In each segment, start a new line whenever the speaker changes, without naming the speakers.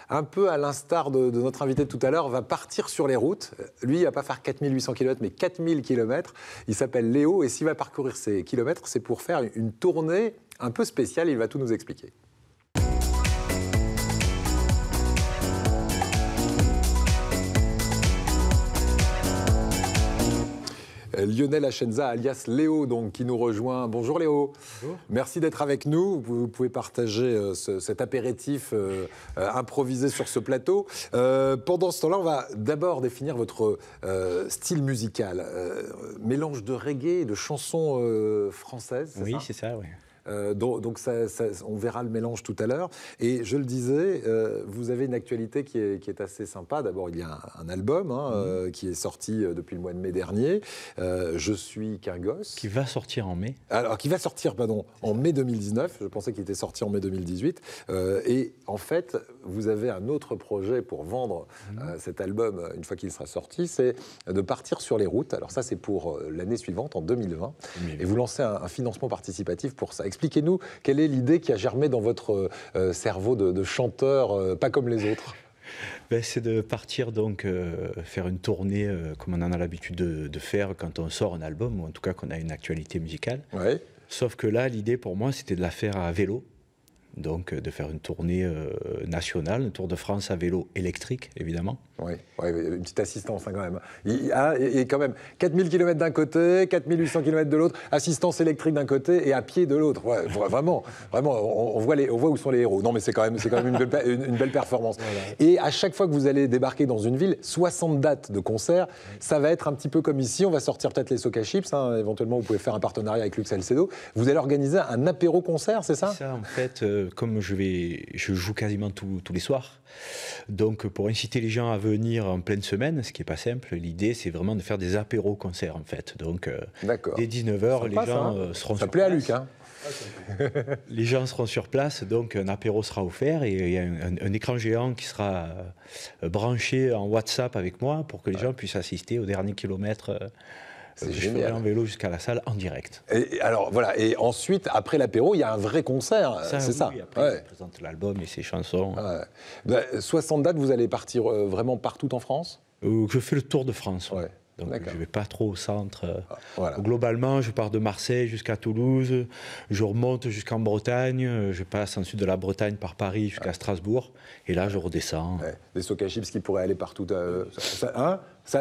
un peu à l'instar de notre invité de tout à l'heure, va partir sur les routes. Lui, il va pas faire 4800 km, mais 4000 km. Il s'appelle Léo, et s'il va parcourir ces kilomètres, c'est pour faire une tournée un peu spéciale. Il va tout nous expliquer. Lionel Achenza, alias Léo, donc, qui nous rejoint. Bonjour Léo.
Bonjour.
Merci d'être avec nous. Vous pouvez partager cet apéritif improvisé sur ce plateau. Pendant ce temps-là, on va d'abord définir votre style musical. Mélange de reggae et de chansons françaises, c'est ça ?
Oui, c'est ça, oui.
Donc on verra le mélange tout à l'heure. Et je le disais, vous avez une actualité qui est assez sympa. D'abord, il y a un album qui est sorti depuis le mois de mai dernier. Je suis qu'un gosse.
Qui va sortir en mai.
Alors, qui va sortir, pardon, en mai 2019. Je pensais qu'il était sorti en mai 2018. Et en fait, vous avez un autre projet pour vendre cet album une fois qu'il sera sorti, c'est de partir sur les routes. Alors ça, c'est pour l'année suivante, en 2020. Et vous lancez un financement participatif pour ça. Expliquez-nous quelle est l'idée qui a germé dans votre cerveau de chanteur, pas comme les autres.
C'est de partir donc faire une tournée comme on en a l'habitude de faire quand on sort un album, ou en tout cas qu'on a une actualité musicale.
Ouais.
Sauf que là, l'idée pour moi, c'était de la faire à vélo. Donc de faire une tournée nationale, un Tour de France à vélo électrique, évidemment.
Oui, une petite assistance quand même. Et quand même, 4000 km d'un côté, 4800 km de l'autre, assistance électrique d'un côté et à pied de l'autre. Ouais, vraiment, on voit où sont les héros. Non, mais c'est quand même une belle performance. Voilà. Et à chaque fois que vous allez débarquer dans une ville, 60 dates de concerts, ça va être un petit peu comme ici. On va sortir peut-être les Soca Chips, éventuellement vous pouvez faire un partenariat avec Lux Alcedo. Vous allez organiser un apéro-concert, c'est ça ?
C'est ça, en fait, comme je joue quasiment tous les soirs, donc pour inciter les gens à venir en pleine semaine, ce qui n'est pas simple, l'idée c'est vraiment de faire des apéros-concerts en fait. Donc dès 19h, les gens seront sur place. Ça plaît à Luc, hein ? Les gens seront sur place, donc un apéro sera offert et il y a un écran géant qui sera branché en WhatsApp avec moi pour que les gens puissent assister au dernier kilomètre.
C'est
je ferai en vélo jusqu'à la salle en direct.
Et alors voilà, et ensuite, après l'apéro, il y a un vrai concert, c'est ça.
Oui, après, je présente l'album et ses chansons.
60 dates, vous allez partir vraiment partout en France ?
Je fais le tour de France.
Ouais.
Donc je ne vais pas trop au centre.
Voilà.
Globalement, je pars de Marseille jusqu'à Toulouse, je remonte jusqu'en Bretagne, je passe ensuite de la Bretagne par Paris jusqu'à Strasbourg, et là je redescends.
Des Soca Chips qui pourraient aller partout.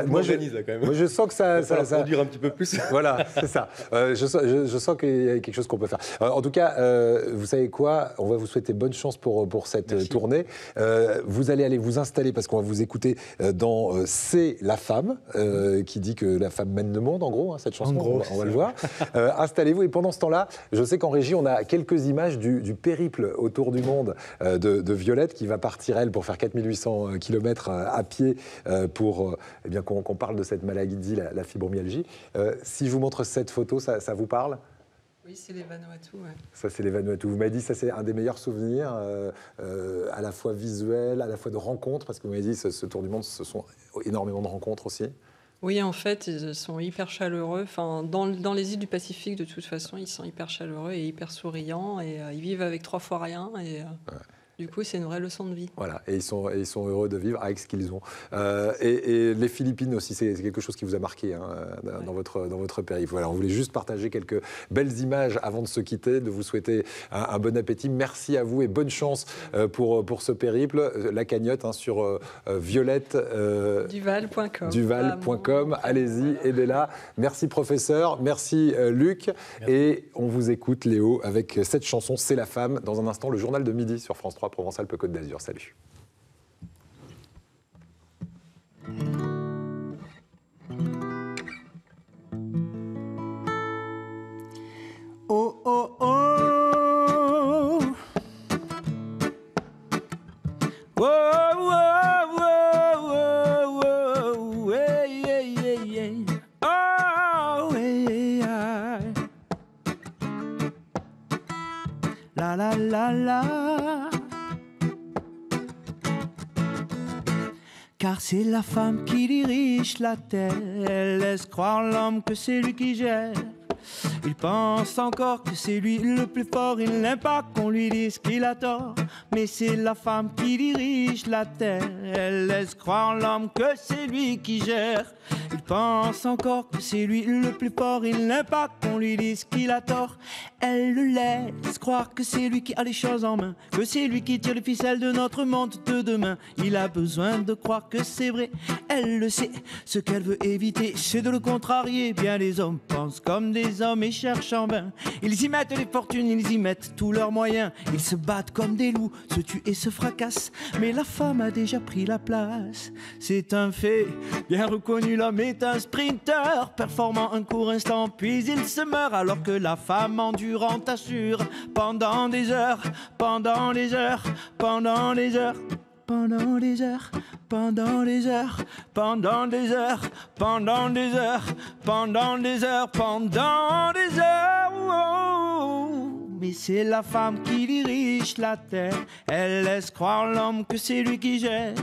Moi, je
sens que ça
produire un petit peu plus.
Voilà, c'est ça. Je sens qu'il y a quelque chose qu'on peut faire. En tout cas, vous savez quoi ? On va vous souhaiter bonne chance pour cette tournée. Vous allez aller vous installer, parce qu'on va vous écouter dans C'est la femme, qui dit que la femme mène le monde, en gros, cette chanson, on va le voir. Installez-vous, et pendant ce temps-là, je sais qu'en régie, on a quelques images du périple autour du monde de Violette, qui va partir, elle, pour faire 4800 km à pied pour qu'on parle de cette maladie, la fibromyalgie. Si je vous montre cette photo, ça vous parle ?
Oui, c'est les Vanuatu. Ouais.
Ça, c'est les Vanuatu. Vous m'avez dit que ça, c'est un des meilleurs souvenirs, à la fois visuel, à la fois de rencontres, parce que vous m'avez dit que ce tour du monde, ce sont énormément de rencontres aussi.
Oui, en fait, ils sont hyper chaleureux. Enfin, dans les îles du Pacifique, de toute façon, ils sont hyper chaleureux et hyper souriants. Et ils vivent avec 3 fois rien. Et du coup, c'est une vraie leçon de vie. Voilà,
et ils sont heureux de vivre avec ce qu'ils ont. Et les Philippines aussi, c'est quelque chose qui vous a marqué dans votre périple. Voilà, on voulait juste partager quelques belles images avant de se quitter, de vous souhaiter un bon appétit. Merci à vous et bonne chance pour ce périple. La cagnotte sur Violette...
Duval.com.
Duval.com, allez-y, aidez-la. Merci professeur, merci Luc. Merci. Et on vous écoute Léo avec cette chanson C'est la femme. Dans un instant, le journal de midi sur France 3 Provence-Alpes-Côte d'Azur. Salut.
Oh, oh, oh. Whoa, whoa, whoa, whoa, yeah, yeah, yeah, yeah. Oh, yeah. La, la, la, la. Car c'est la femme qui dirige la terre. Elle laisse croire l'homme que c'est lui qui gère. Il pense encore que c'est lui le plus fort. Il n'aime pas qu'on lui dise qu'il a tort. Mais c'est la femme qui dirige la terre. Elle laisse croire l'homme que c'est lui qui gère. Il pense encore que c'est lui le plus fort. Il n'aime pas qu'on lui dise qu'il a tort. Elle le laisse croire que c'est lui qui a les choses en main, que c'est lui qui tire les ficelles de notre monde de demain. Il a besoin de croire que c'est vrai. Elle le sait. Ce qu'elle veut éviter, c'est de le contrarier. Bien les hommes pensent comme des hommes et cherchent en vain. Ils y mettent les fortunes, ils y mettent tous leurs moyens. Ils se battent comme des loups, se tuent et se fracassent. Mais la femme a déjà pris la place. C'est un fait bien reconnu. L'homme est un sprinter, performant un court instant, puis il se meurt. Alors que la femme endurante assure pendant des heures, pendant des heures, pendant des heures. Pendant des heures, pendant des heures, pendant des heures, pendant des heures, pendant des heures, pendant des heures. Oh, mais c'est la femme qui dirige la terre. Elle laisse croire l'homme que c'est lui qui gère.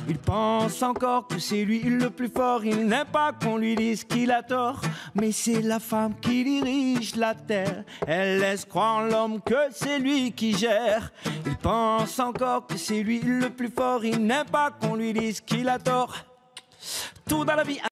Il pense encore que c'est lui le plus fort. Il n'aime pas qu'on lui dise qu'il a tort. Mais c'est la femme qui dirige la terre. Elle laisse croire l'homme que c'est lui qui gère. Il pense encore que c'est lui le plus fort. Il n'aime pas qu'on lui dise qu'il a tort. Tout dans la vie